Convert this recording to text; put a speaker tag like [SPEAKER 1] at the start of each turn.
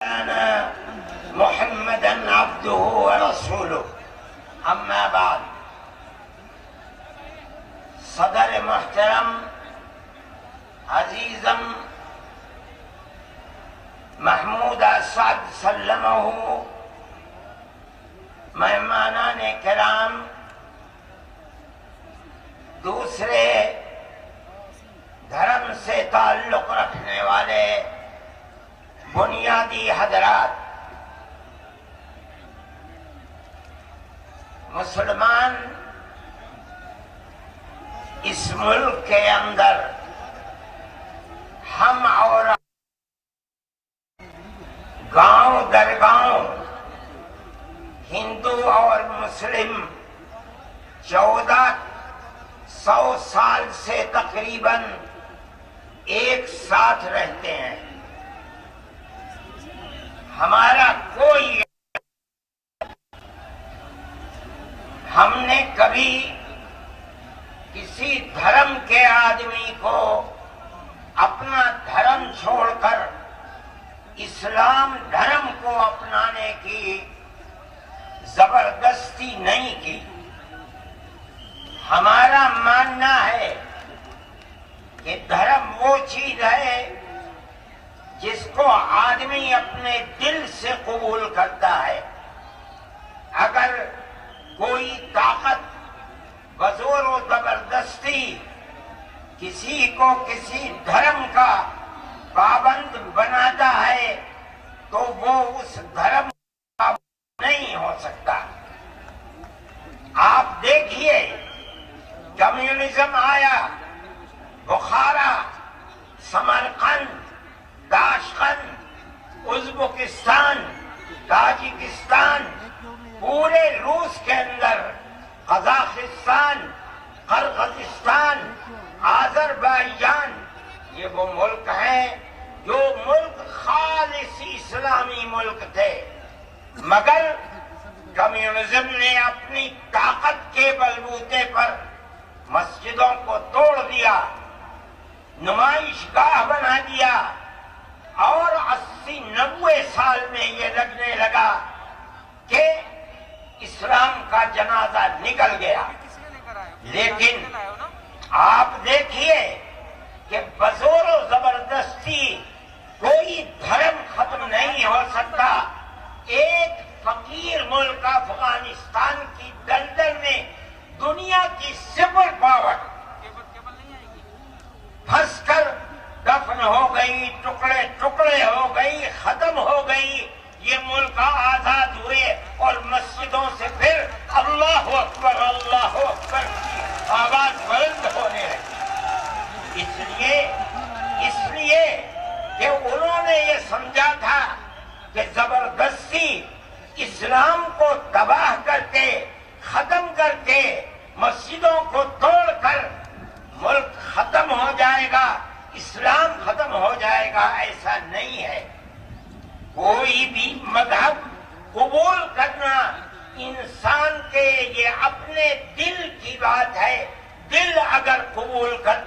[SPEAKER 1] كان محمدا عبده ورسوله اما بعد صدر محترم عزیزم محمود اسعد سلمہ، مہمانان کرام، دوسرے دھرم سے تعلق رکھنے والے بنیادی حضرات، مسلمان اس ملک کے اندر ہم اور گاؤں در گاؤں ہندو اور مسلم 1400 سال سے تقریباً ایک ساتھ رہتے ہیں۔ ہمارا کوئی ہم نے کبھی کسی دھرم کے آدمی کو اپنا دھرم چھوڑ کر اسلام دھرم کو اپنانے کی زبردستی نہیں کی۔ ہمارا ماننا ہے کہ دھرم وہ چیز ہے جس کو آدمی اپنے دل سے قبول کرتا ہے۔ اگر کوئی طاقت بزور و زبردستی کسی کو کسی دھرم کا پابند بناتا ہے تو وہ اس دھرم کا نہیں ہو سکتا۔ آپ دیکھیے، کمیونزم آیا، بخارا، سمرقند، تاشقند، ازبکستان، تاجکستان، پورے روس کے اندر، قزاقستان، قرغیزستان، آذربائیجان، یہ وہ ملک ہیں جو ملک خالص اسلامی ملک تھے، مگر کمیونزم نے اپنی طاقت کے بلبوتے پر مسجدوں کو توڑ دیا، نمائش گاہ بنا دیا، اور 80-90 سال میں یہ لگنے لگا کہ اسلام کا جنازہ نکل گیا۔ لیکن آپ دیکھیے کہ بزور و زبردستی کوئی دھرم ختم نہیں ہو سکتا۔ ایک فقیر ملک افغانستان کی دلدل میں دنیا کی سپر پاور پھنس کر دفن ہو گئی، ٹکڑے ٹکڑے ہو گئی، ختم ہو گئی۔ یہ ملک آزاد ہوئے اور مسجدوں سے پھر اللہ اکبر اللہ اکبر کی آواز بلند ہونے لگی۔ اس لیے کہ انہوں نے یہ سمجھا تھا کہ زبردستی اسلام کو تباہ کر کے، ختم کر کے، مسجدوں کو توڑ کر ملک ختم ہو جائے گا، اسلام ختم ہو جائے گا۔ ایسا نہیں ہے۔ کوئی بھی مذہب قبول کرنا انسان کے یہ اپنے دل کی بات ہے۔ دل اگر قبول کر